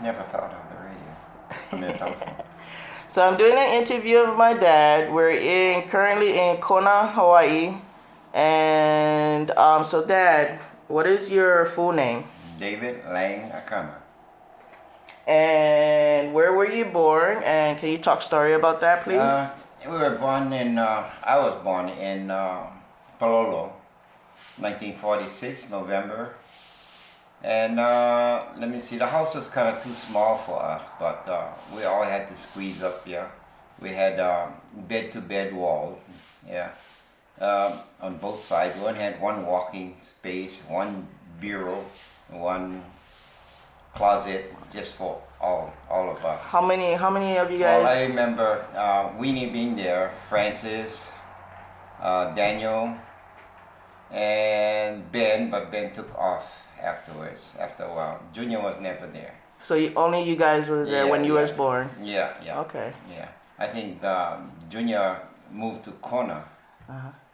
Never thought of the radio. I mean, telephone. So I'm doing an interview of my dad. We're currently in Kona, Hawaii. And so Dad, what is your full name? David Lang Akana. And where were you born? And can you talk story about that, please? We were born in, I was born in Palolo, 1946, November. And let me see, the house was kind of too small for us, but we all had to squeeze up here. We had bed-to-bed walls, yeah, on both sides. One had one walking space, one bureau, one closet, just for all of us. How many of you guys? Well, I remember Weenie being there, Francis, Daniel, and Ben, but Ben took off afterwards, after a while. Junior was never there. So only you guys were there when you was born? Yeah. Okay. Yeah. I think Junior moved to Kona,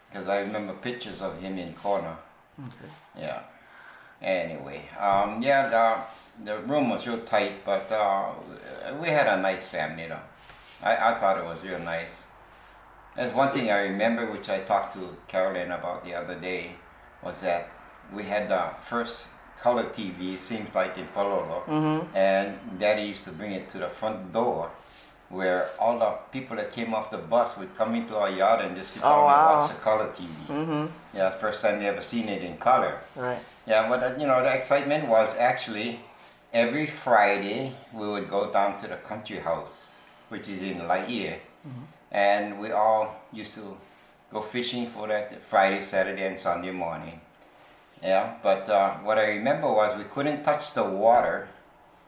because I remember pictures of him in Kona. Okay. Yeah. Anyway, the room was real tight, but we had a nice family though. I thought it was real nice. There's one thing I remember, which I talked to Carolyn about the other day, was that we had the first color TV, it seems like in Palolo, and Daddy used to bring it to the front door, where all the people that came off the bus would come into our yard and just sit down and watch the color TV. Yeah, first time they ever seen it in color. Right. Yeah, but the excitement was actually every Friday we would go down to the country house, which is in Laie, and we all used to go fishing for that Friday, Saturday, and Sunday morning. Yeah, but what I remember was we couldn't touch the water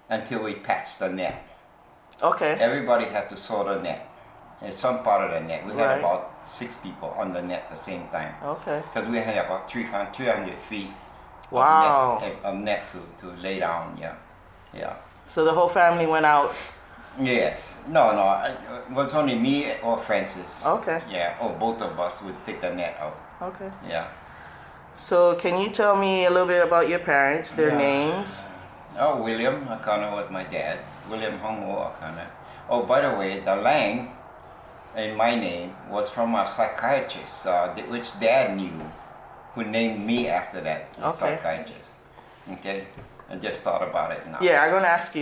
until we patched the net. Okay. Everybody had to saw the net. In some part of the net. We had Right. about 6 people on the net at the same time. Okay. Because we had about 300 feet Wow. of net to lay down, yeah. So the whole family went out? Yes. No, it was only me or Francis. Okay. Yeah, or both of us would take the net out. Okay. Yeah. So can you tell me a little bit about your parents, their names? Oh, William Akana was my dad. William Hongo Akana. Oh, by the way, the Lang in my name was from a psychiatrist, which Dad knew, who named me after that, the psychiatrist. Okay? I just thought about it now. Yeah, I'm gonna ask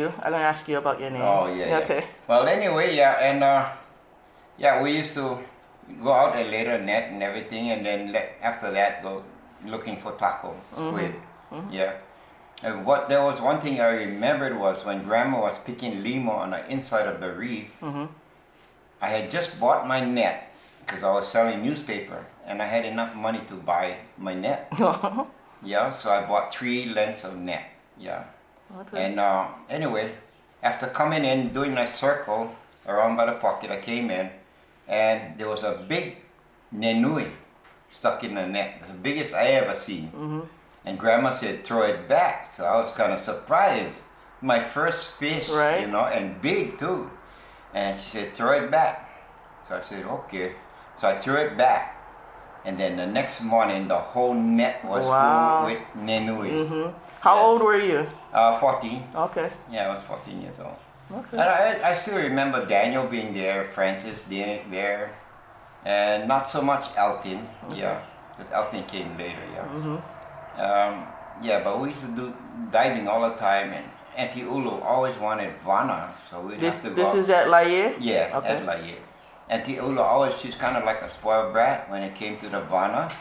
you about your name. Oh, yeah. Okay. Well, anyway, yeah, and we used to go out and lay the net and everything, and then after that go looking for taco, squid. Yeah. And there was one thing I remembered was when Grandma was picking limo on the inside of the reef. I had just bought my net because I was selling newspaper, and I had enough money to buy my net. Yeah, so I bought 3 lengths of net. Yeah. Okay. And anyway, after coming in, doing a circle around by the pocket, I came in, and there was a big nenui stuck in the net, the biggest I ever seen. And Grandma said, throw it back. So I was kind of surprised. My first fish, right. And big too. And she said, throw it back. So I said, okay. So I threw it back. And then the next morning, the whole net was full with nenuis. How old were you? 14. Okay. Yeah, I was 14 years old. Okay. And I still remember Daniel being there, Francis there, and not so much Elton. Okay. Yeah, because Elton came later, but we used to do diving all the time, and Auntie Ulu always wanted Vana, so we'd have to go. This is at Laie? Yeah, okay. At Laie. Auntie Ulu she's kind of like a spoiled brat when it came to the Vana.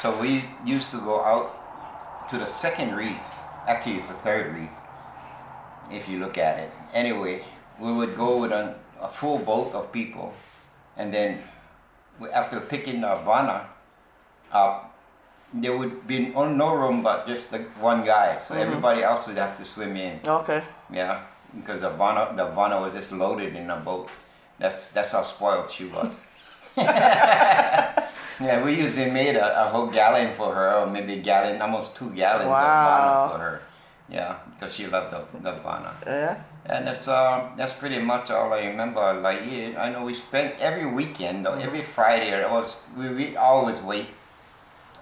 So we used to go out to the second reef. Actually, it's the third reef, if you look at it. Anyway, we would go with a full boat of people, and then after picking the Vana up, there would be no room but just the one guy, so everybody else would have to swim in. Okay. Yeah, because the Vana was just loaded in a boat. That's how spoiled she was. Yeah, we usually made a whole gallon for her, or maybe almost 2 gallons of Vana for her. Yeah, because she loved the Vana. Yeah. And that's pretty much all I remember. Like, I know we spent every weekend, every Friday. We'd always wait.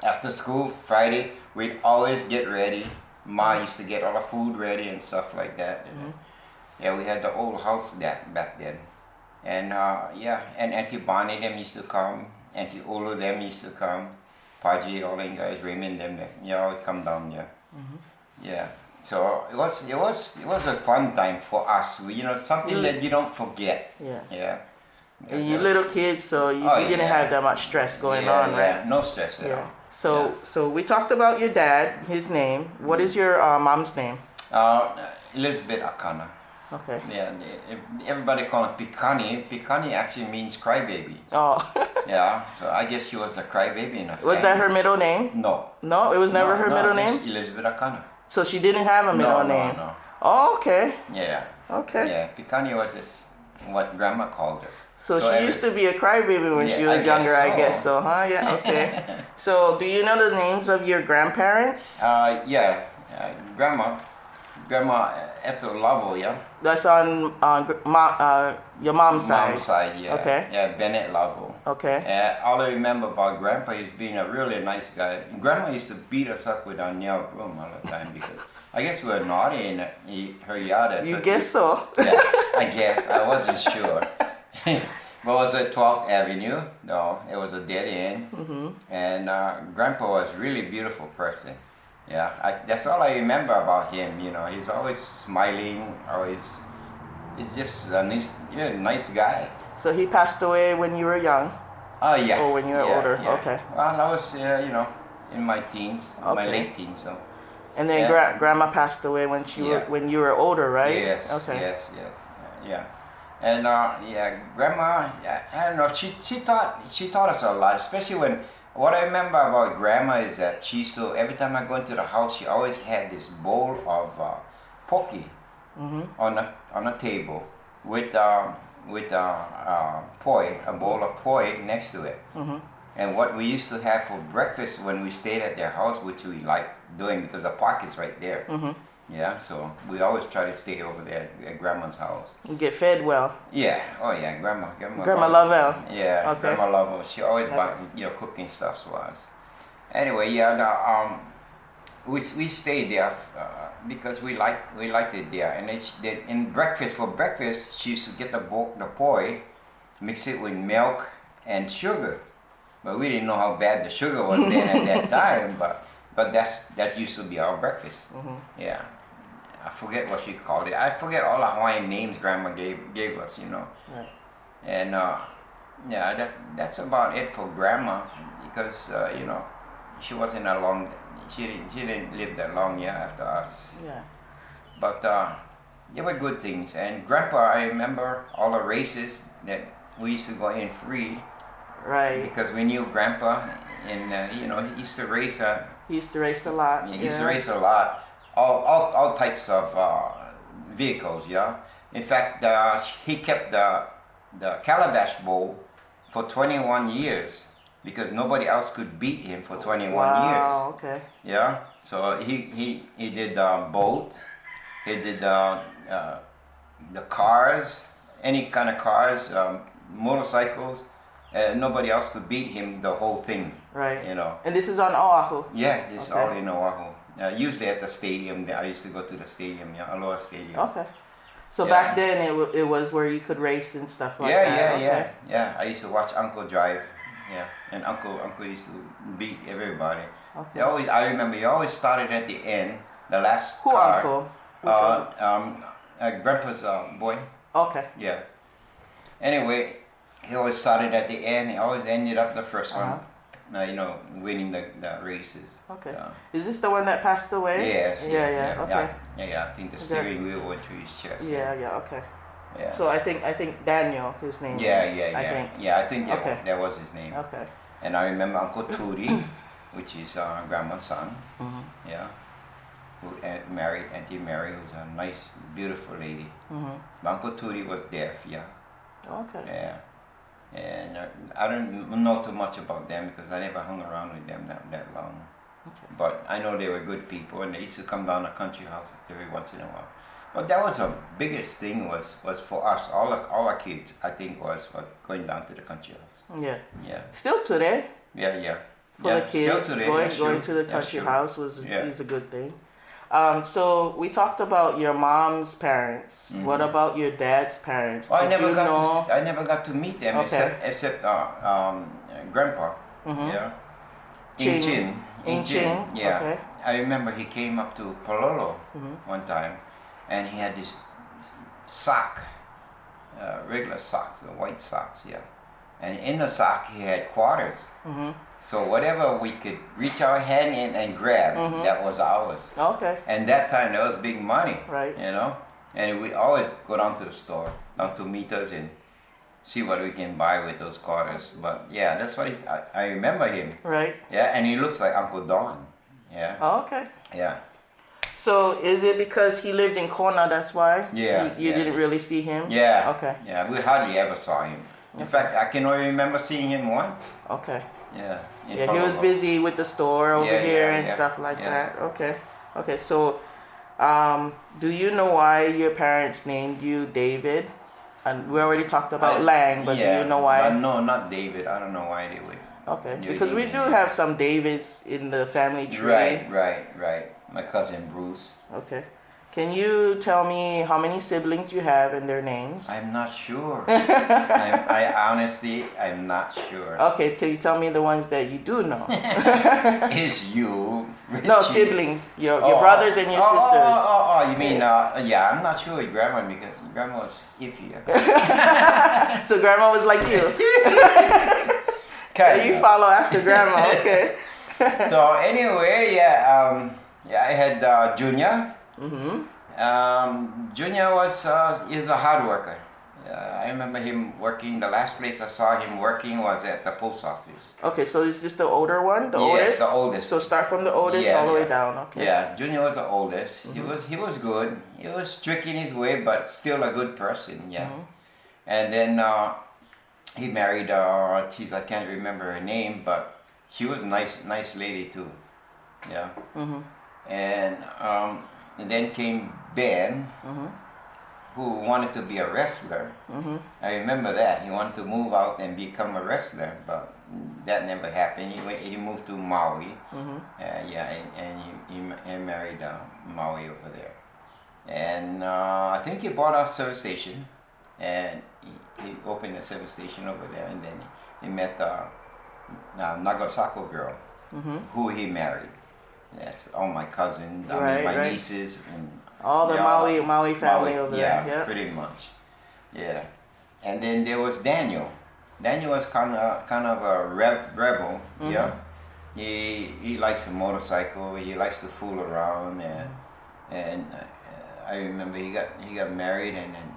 After school, Friday, we'd always get ready. Ma used to get all the food ready and stuff like that. Yeah, we had the old house back then. And yeah, and Auntie Bonnie them used to come, Auntie Olo them used to come, Paji, all them guys, Raymond them, you know, would come down, yeah. Yeah. So it was a fun time for us. You know, something that you don't forget. Yeah. Yeah. And you little kids, so you didn't yeah. have that much stress going on, right? Yeah, no stress at all. So we talked about your dad, his name. What is your mom's name? Elizabeth Akana. Okay. Yeah, everybody call it Piikani. Piikani actually means crybaby. Oh. Yeah, so I guess she was a crybaby in a family. Was that her middle name? No. No, it was never her middle name? It's Elizabeth Akana. So she didn't have a middle name? No. Oh, okay. Yeah. Okay. Yeah, Piikani was just what grandma called her. So she used to be a crybaby when she was younger, I guess so, huh? Yeah, okay. So do you know the names of your grandparents? Yeah, Grandma at Lovell, yeah. That's on your mom's side? Mom's side, yeah. Okay. Yeah, Bennett Lovell. Okay. All I remember about Grandpa is being a really nice guy. Grandma used to beat us up with our nail broom all the time because I guess we were naughty in her yard. You guess so? Yeah, I guess. I wasn't sure. But it was at 12th Avenue. No, it was a dead end. And Grandpa was a really beautiful person. Yeah, that's all I remember about him. You know, he's always smiling. He's just a nice guy. So he passed away when you were young? Oh yeah. Or when you were older? Yeah. Okay. Well, I was in my teens, my late teens. So. And then grandma passed away when when you were older, right? Yes. Okay. Yes. Yeah. And grandma, I don't know. She taught us a lot, especially when. What I remember about grandma is that she used to, every time I go into the house, she always had this bowl of poke on a table with poi, a bowl of poi next to it. And what we used to have for breakfast when we stayed at their house, which we liked doing because the park is right there. Yeah, so we always try to stay over there at grandma's house. You get fed well. Yeah, oh yeah, grandma Lovell. Yeah, okay. Grandma Lovell. She always bought cooking stuff for us. Anyway, yeah, we stayed there because we liked it there. And for breakfast she used to get the poi, mix it with milk and sugar. But we didn't know how bad the sugar was then at that time. But that used to be our breakfast. Yeah. I forget what she called it. I forget all the Hawaiian names Grandma gave us, you know. Right. And yeah, that's about it for Grandma because she wasn't a long. She didn't live that long, yeah, after us. Yeah. But they were good things. And Grandpa, I remember all the races that we used to go in free. Right. Because we knew Grandpa, and he used to race. He used to race a lot. He used to race a lot. All types of vehicles, yeah. In fact, he kept the Calabash Bowl for 21 years because nobody else could beat him for 21 years. Wow, okay. Yeah, so he did the boat, he did the cars, any kind of cars, motorcycles. Nobody else could beat him the whole thing. Right. You know. And this is on Oahu? Yeah, it's all in Oahu. Usually at the stadium. I used to go to the stadium, Aloha Stadium. Okay. So back then it was where you could race and stuff like that. Yeah. I used to watch Uncle drive. Yeah, and Uncle used to beat everybody. Okay. I remember he always started at the end, the last Who car. Uncle? Grandpa's boy. Okay. Yeah. Anyway, he always started at the end. He always ended up the first one. Winning the races. Okay. Is this the one that passed away? Yes. Yeah. Okay. Yeah. I think the steering wheel went through his chest. Yeah. Okay. Yeah. So I think Daniel, his name is. I think that was his name. Okay. And I remember Uncle Tootie, which is Grandma's son. Yeah. Who married Auntie Mary, who's a nice, beautiful lady. But Uncle Tootie was deaf. Yeah. Okay. Yeah. And I don't know too much about them because I never hung around with them that long. Okay. But I know they were good people, and they used to come down the country house every once in a while. But that was the biggest thing was for us, all our kids, I think, was going down to the country house. Yeah. Yeah. Still today. Yeah. For the kids, today, going to the country house is a good thing. So we talked about your mom's parents. Mhm. What about your dad's parents? Well, Did you know? I never got to meet them Okay. except Grandpa. Mhm. Yeah. Chin. In Chin. Yeah. Okay. I remember he came up to Pololo Mhm. one time, and he had this sock, regular socks, the white socks, yeah. And in the sock he had quarters. Mhm. So whatever we could reach our hand in and grab, Mhm. that was ours. Okay. And that time that was big money, Right. you know. And we always go down to the store, down to Meters, and see what we can buy with those quarters. But yeah, that's what I remember him. Right. Yeah, and he looks like Uncle Don. Yeah, Okay. yeah. So is it because he lived in Kona? That's why. Yeah, You yeah. didn't really see him. Yeah. Okay. Yeah, we hardly ever saw him. In fact, I can only remember seeing him once. Okay. Yeah. in Yeah, he was Honolulu. busy with the store over Yeah, here yeah, and yeah, stuff like yeah. that. Okay. Okay. So, do you know why your parents named you David? And we already talked about Lang, but do you know why? No, not David. I don't know why they would. Okay, You because we didn't do name have some Davids in the family tree. Right. My cousin Bruce. Okay. Can you tell me how many siblings you have and their names? I'm not sure. I honestly, I'm not sure. Okay, can you tell me the ones that you do know? Is you? No, Richie? siblings, your brothers and your sisters. You mean, yeah, I'm not sure with grandma because grandma was iffy. So grandma was like you. So you follow after grandma, okay. So anyway, yeah, I had Junior. Mm-hmm. Junior is a hard worker. I remember him working. The last place I saw him working was at the post office. Okay, so is this the older one? The Yes, oldest? the oldest. So start from the oldest Yeah, all the way yeah. down, okay. Yeah, Junior was the oldest. Mm-hmm. He was good. He was strict in his way, but still a good person. Yeah. Mhm. And then he married. Geez, I can't remember her name, but she was a nice lady too. Yeah. Mm-hmm. And then came Ben, Mm-hmm. who wanted to be a wrestler. Mm-hmm. I remember that. He wanted to move out and become a wrestler, but that never happened. He moved to Maui. Mm-hmm. He married Maui over there. And I think he bought a service station, and he opened a service station over there, and then he met a Nagasaki girl, Mm-hmm. who he married. Yes, all my cousins, my Right. nieces, and All the yeah, Maui family over yeah, there. Yeah. pretty much. Yeah, and then there was Daniel. Daniel was kind of a rebel. Mhm. Yeah, he likes a motorcycle. He likes to fool around, and I remember he got married, and then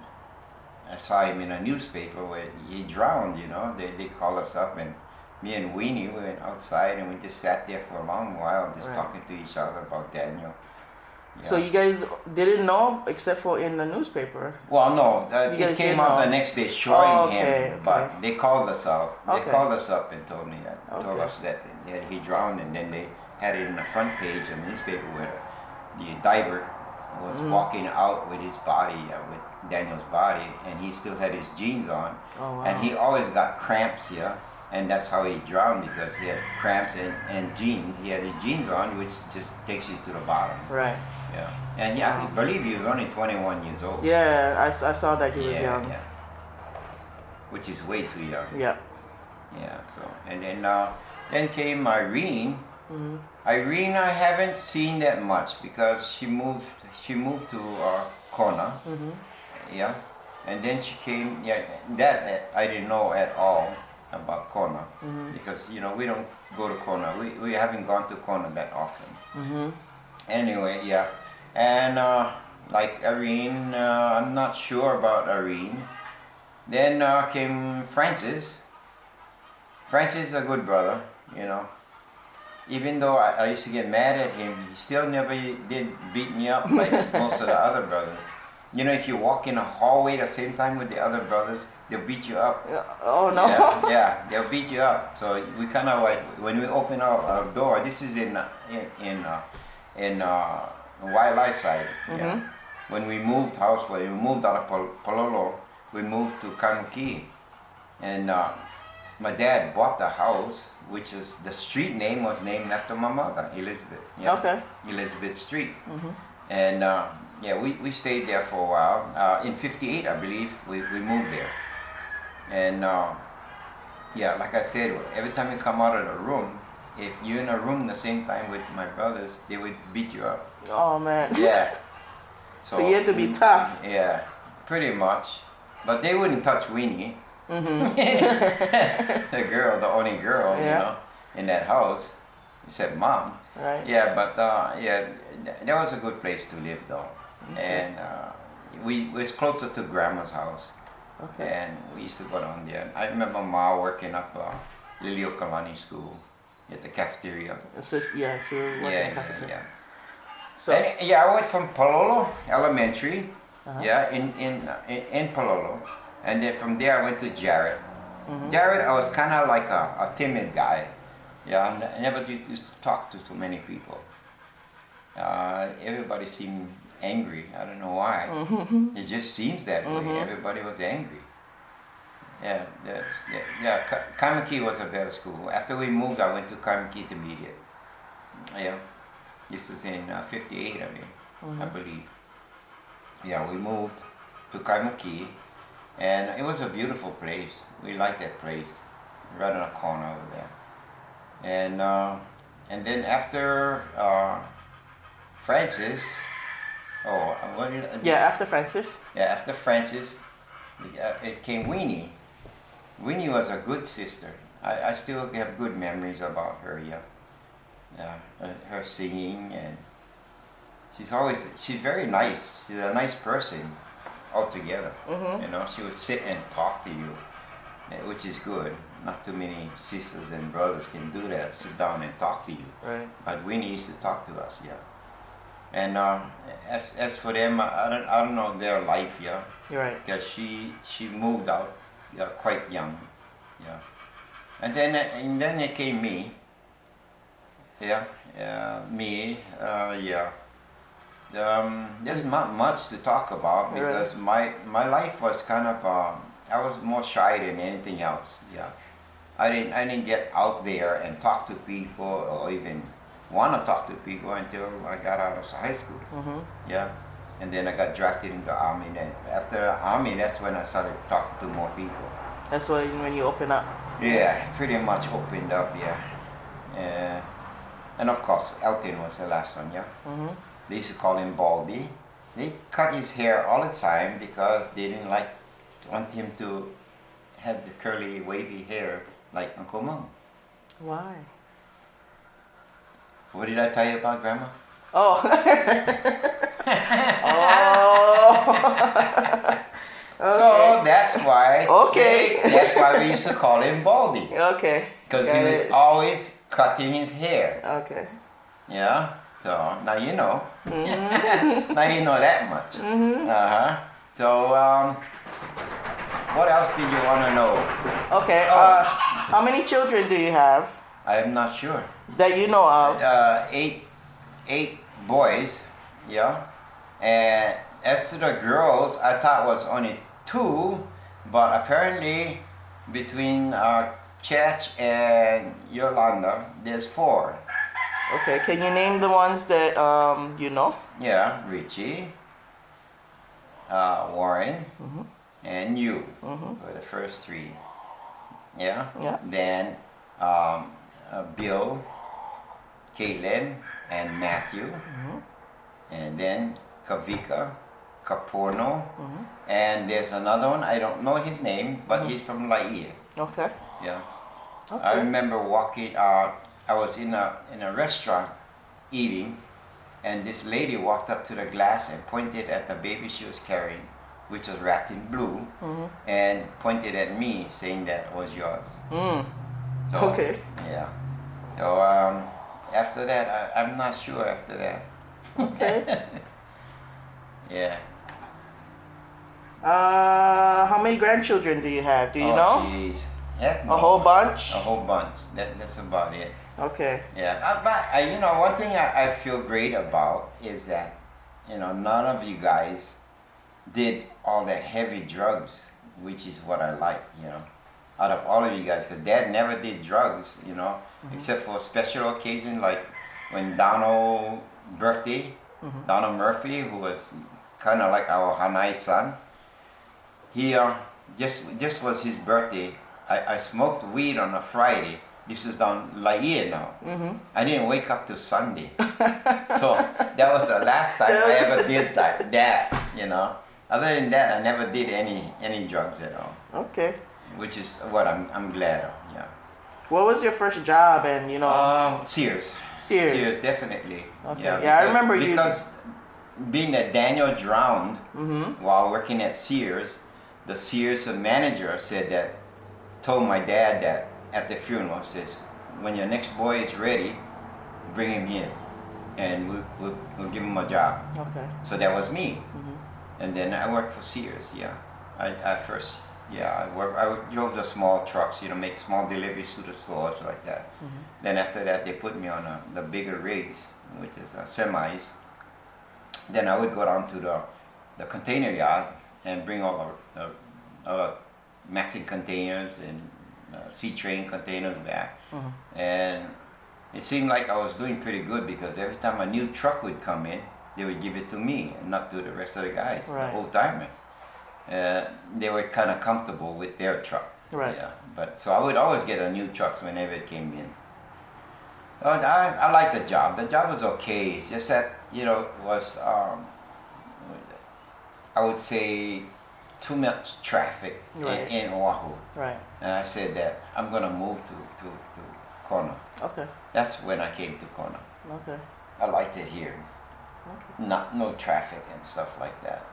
I saw him in a newspaper where he drowned. You know, they called us up, and me and Weenie we went outside, and we just sat there for a long while, just Right. talking to each other about Daniel. Yeah. So you guys didn't know except for in the newspaper. Well, no, You guys it came did out know? the next day showing Oh, okay, him, but okay. they called us out. They Okay. called us up and told me that, told Okay. us that he drowned, and then they had it in the front page of the newspaper where the diver was Mm-hmm. walking out with his body, with Daniel's body, and he still had his jeans on, Oh, wow. and he always got cramps here, and that's how he drowned, because he had cramps and jeans. He had his jeans on, which just takes you to the bottom. Right. Yeah, and yeah, I believe he was only 21 years old. Yeah, I saw that he was young. Yeah. Which is way too young. Yeah. Yeah. So and then came Irene. Mm-hmm. Irene, I haven't seen that much because she moved to Kona. Mm-hmm. Yeah, and then she came. Yeah, that I didn't know at all about Kona, Mm-hmm. because we don't go to Kona. We haven't gone to Kona that often. Mm-hmm. Anyway, yeah, and like Irene, I'm not sure about Irene. Then came Francis. Francis is a good brother, Even though I used to get mad at him, he still never did beat me up like most of the other brothers. If you walk in a hallway at the same time with the other brothers, they'll beat you up. Oh no. Yeah, they'll beat you up. So we kind of like, when we open our door, this is in wildlife side. Yeah. When we moved house, when we moved out of Pololo, we moved to Kanuki, and my dad bought the house, which is the street name was named after my mother, Elizabeth. Okay. Elizabeth Street. And yeah, we stayed there for a while. In '58, I believe, we moved there. And yeah, like I said, every time you come out of the room, if you're in a room the same time with my brothers, they would beat you up. Oh man. Yeah. So you had to be tough. Yeah, pretty much. But they wouldn't touch Weenie. The girl, the only girl, you know, in that house, except mom. Right. Yeah, but yeah, that was a good place to live though. Okay. And we was closer to grandma's house. Okay. And we used to go down there. I remember Ma working up Liliokalani school at the cafeteria. So yeah, so you're working in cafeteria. Yeah. So And, yeah, I went from Palolo Elementary, yeah, in Palolo, and then from there I went to Jarrett. Jarrett, I was kind of like a timid guy. Yeah, I never used to talk to too many people. Everybody seemed angry. I don't know why. It just seems that way. Everybody was angry. Yeah, Kamiki was a better school. After we moved, I went to Kamiki Intermediate. Yeah, this was in '58, I believe. Yeah, we moved to Kamiki, and it was a beautiful place. We liked that place, right on a corner over there. And then after Francis, after Francis. Yeah, after Francis, it came Weenie. Weenie was a good sister. I still have good memories about her. Yeah, her singing, and she's very nice. She's a nice person altogether. You know, she would sit and talk to you, which is good. Not too many sisters and brothers can do that. Sit down and talk to you. Right. But Winnie used to talk to us. Yeah. And as for them, I don't know their life. Yeah. You're right. Because she moved out quite young. Yeah. And then it came me. Yeah. Me. Yeah. There's not much to talk about because my life was kind of I was more shy than anything else. Yeah, I didn't get out there and talk to people or even want to talk to people until I got out of high school. Yeah, and then I got drafted into the army. And after the army, that's when I started talking to more people. That's when you open up. Yeah, pretty much opened up. Yeah, and of course Elton was the last one. Yeah. They used to call him Baldy. They cut his hair all the time because they didn't want him to have the curly, wavy hair like Uncle Mom. Why? What did I tell you about Grandma? Oh. Okay. So that's why. Okay. That's why we used to call him Baldy. Okay. Because he was always cutting his hair. Okay. Yeah. So now you know. Now you know that much. So what else did you want to know? Okay. How many children do you have? I'm not sure. That you know of? 8 boys. Yeah. And as to the girls, I thought was only 2, but apparently between Chach and Yolanda, there's 4. Okay, can you name the ones that you know? Yeah, Richie, Warren, and you were the first 3. Yeah. Yeah. Then Bill, Caitlin, and Matthew, and then Kavika, Caporno, and there's another one. I don't know his name, but he's from Laie. Okay. Yeah. Okay. I remember walking. I was in a restaurant eating, and this lady walked up to the glass and pointed at the baby she was carrying, which was wrapped in blue, and pointed at me, saying that was yours. So, Okay. Yeah. So after that, I'm not sure after that. Okay. Yeah. How many grandchildren do you have? Do you know? Geez. Heck A no. whole bunch? A whole bunch. That's about it. Okay. Yeah, but you know, one thing I feel great about is that, you know, none of you guys did all that heavy drugs, which is what I like, you know, out of all of you guys, because Dad never did drugs, you know, except for special occasion like when Donald's birthday, Donald Murphy, who was kind of like our Hanai son. He just was his birthday. I smoked weed on a Friday. This is down Laie now. I didn't wake up till Sunday. So that was the last time I ever did that, you know. Other than that, I never did any drugs at all. Okay. Which is what I'm glad of, yeah. What was your first job and, you know? Sears. Sears. Sears, definitely. Okay. Yeah, Yeah, I remember you. Because being that Daniel drowned while working at Sears, the Sears manager told my dad that at the funeral, says, when your next boy is ready, bring him in and we'll give him a job. Okay. So that was me. And then I worked for Sears, yeah. I drove the small trucks, you know, make small deliveries to the stores like that. Then after that, they put me on the bigger rigs, which is semis. Then I would go down to the container yard and bring all the Mexican containers and C-train containers back. And it seemed like I was doing pretty good because every time a new truck would come in, they would give it to me and not to the rest of the guys, right. the old timers. They were kind of comfortable with their truck. Right. Yeah. But so I would always get a new truck whenever it came in. I liked the job. The job was okay. It's just that, you know, it was, I would say, too much traffic right. in Oahu. Right. And I said that I'm going to move to Kona. Okay. That's when I came to Kona. Okay. I liked it here. Okay. No traffic and stuff like that.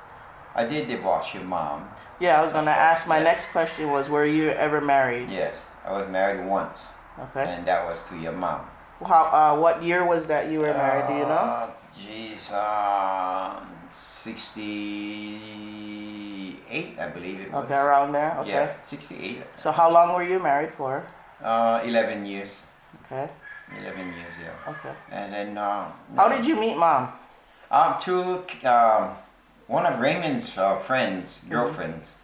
I did divorce your mom. Yeah, I was going to ask, my next question was, were you ever married? Yes, I was married once. Okay. And that was to your mom. What year was that you were married, do you know? 68, I believe it was. Okay, around there, okay. Yeah, 68. So how long were you married for? 11 years. Okay. 11 years, yeah. Okay. And then... how did you meet Mom? Through one of Raymond's friends, girlfriends.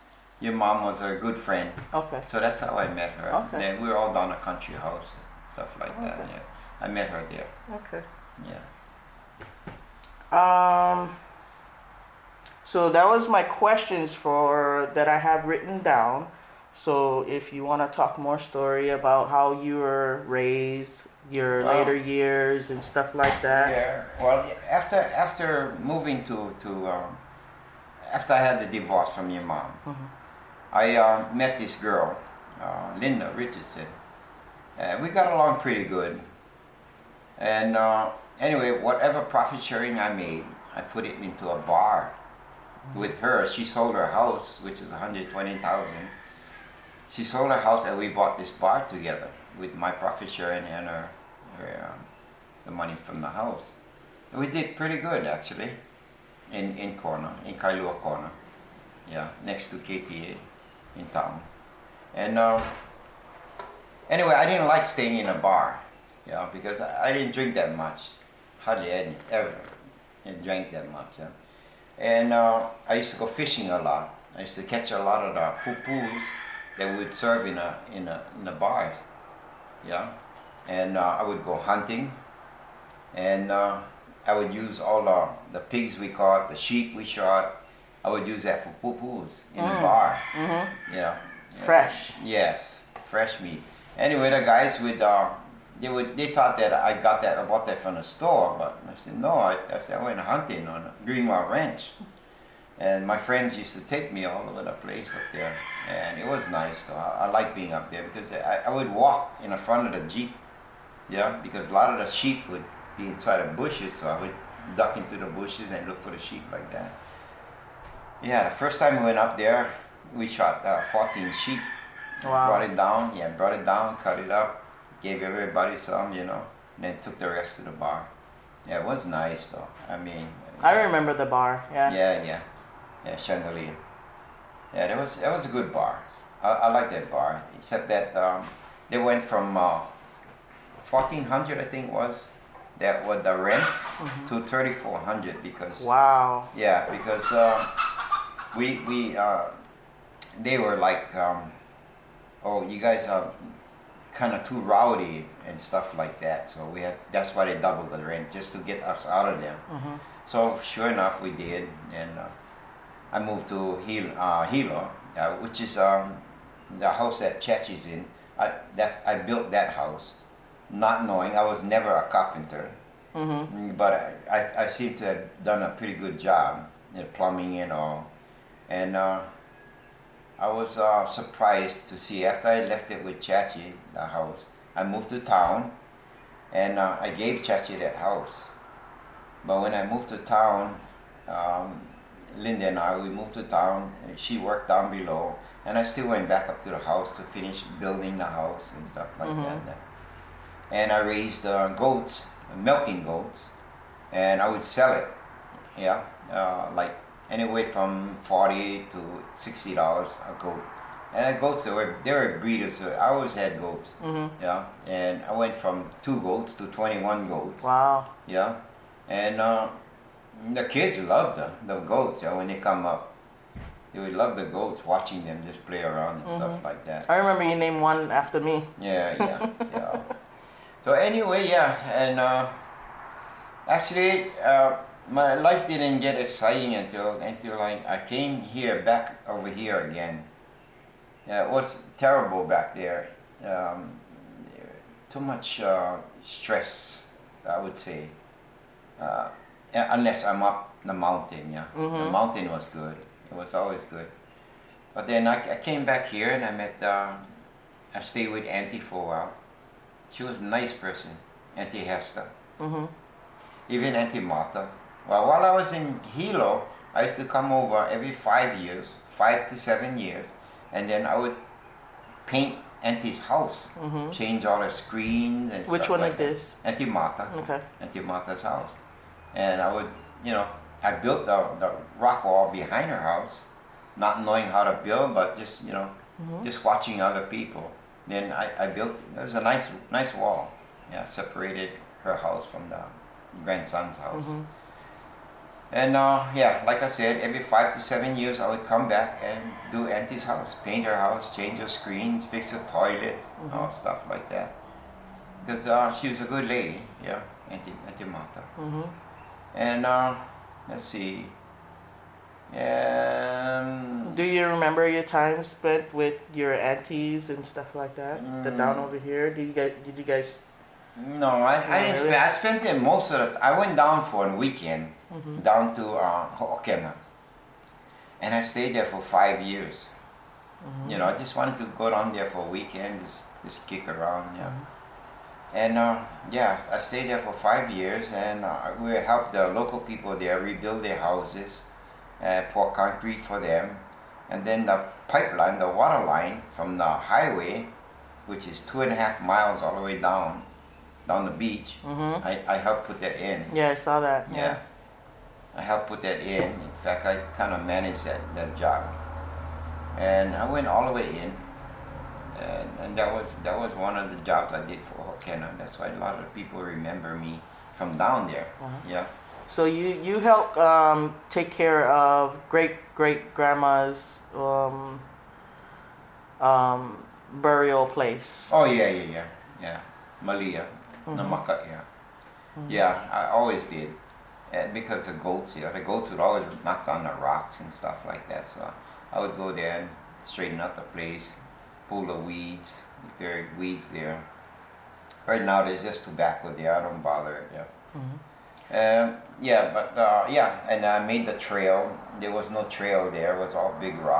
Your mom was a good friend. Okay. So that's how I met her. Okay. And then we were all down a country house, stuff like that, yeah. I met her there. Okay. Yeah. So that was my questions that I have written down. So if you want to talk more story about how you were raised, your later years and stuff like that. Yeah. Well, after moving after I had the divorce from your mom, I met this girl, Linda Richardson. We got along pretty good. And anyway, whatever profit sharing I made, I put it into a bar. With her, she sold her house, which is $120,000. She sold her house, and we bought this bar together with my profit sharing and the money from the house. And we did pretty good actually, in Kona, in Kailua, Kona. Yeah, next to KTA in town. And anyway, I didn't like staying in a bar, because I didn't drink that much, hardly ever drank that much. Yeah. And I used to go fishing a lot. I used to catch a lot of the pupus that we would serve in the bars. Yeah. And I would go hunting, and I would use all the pigs we caught, the sheep we shot. I would use that for pupus in the bar. Fresh. Yes, fresh meat. Anyway, the guys would they thought that I bought that from the store, but I said no. I said I went hunting on Greenwell Ranch, and my friends used to take me all over the place up there, and it was nice though. I like being up there because I would walk in the front of the Jeep, because a lot of the sheep would be inside of bushes, so I would duck into the bushes and look for the sheep like that. Yeah, the first time we went up there, we shot 14 sheep. Wow. Brought it down, cut it up. Gave everybody some, and then took the rest to the bar. Yeah, it was nice though. I mean, I remember the bar. Yeah, Chandelier. Yeah, that was a good bar. I like that bar, except that they went from 1,400, I think was that was the rent, to 3,400 because. Wow. Yeah, because they were like, oh, you guys are. kind of too rowdy and stuff like that. So that's why they doubled the rent, just to get us out of there. So sure enough, we did, and I moved to Hilo, which is the house that Chachi's in. I built that house, not knowing I was never a carpenter, but I seem to have done a pretty good job in plumbing and all, and I was surprised to see after I left it with Chachi, the house. I moved to town, and I gave Chachi that house. But when I moved to town, Linda and we moved to town. And she worked down below, and I still went back up to the house to finish building the house and stuff like that. And I raised goats, milking goats, and I would sell it. Yeah, like anywhere from $40 to $60 a goat. And the goats, they were breeders. So I always had goats. Yeah, and I went from 2 goats to 21 goats. Wow. Yeah, and the kids love the goats. Yeah, when they come up, they would love the goats, watching them just play around and stuff like that. I remember you named one after me. Yeah. So anyway, yeah, and actually, my life didn't get exciting until I came back over here again. Yeah, it was terrible back there. Too much stress, I would say. Unless I'm up the mountain, yeah. The mountain was good. It was always good. But then I came back here and I stayed with Auntie for a while. She was a nice person, Auntie Hester. Even Auntie Martha. Well, while I was in Hilo, I used to come over every 5 years, 5 to 7 years, and then I would paint Auntie's house, change all her screens and stuff. Which one like is that. this? Auntie Martha. Okay. Auntie Martha's house. And I would, I built the rock wall behind her house, not knowing how to build, but just, just watching other people. Then I built, it was a nice wall. Yeah, separated her house from the grandson's house. And like I said, every 5 to 7 years I would come back and do Auntie's house, paint her house, change her screens, fix her toilet, all stuff like that. Because she was a good lady, yeah, Auntie Martha. And let's see. Do you remember your time spent with your aunties and stuff like that? The down over here? Did you guys? No, I didn't really? spend. I spent it most of the. I went down for a weekend, down to Kona, and I stayed there for 5 years. I just wanted to go down there for a weekend, just kick around, yeah. And I stayed there for 5 years, and we helped the local people there rebuild their houses, pour concrete for them, and then the pipeline, the water line from the highway, which is 2.5 miles all the way down the beach. I helped put that in. Yeah, I saw that. Yeah. I helped put that in. In fact, I kind of managed that job, and I went all the way in. And that was one of the jobs I did for Kona. That's why a lot of people remember me from down there. Yeah. So you help take care of great grandma's burial place. Oh yeah. Malia, Namaka, yeah. Yeah, I always did. Because the goats, the goats would always knock down the rocks and stuff like that. So I would go there and straighten up the place, pull the weeds, if there are weeds there. Right now there's just tobacco there, I don't bother it. And I made the trail. There was no trail there, it was all big rocks.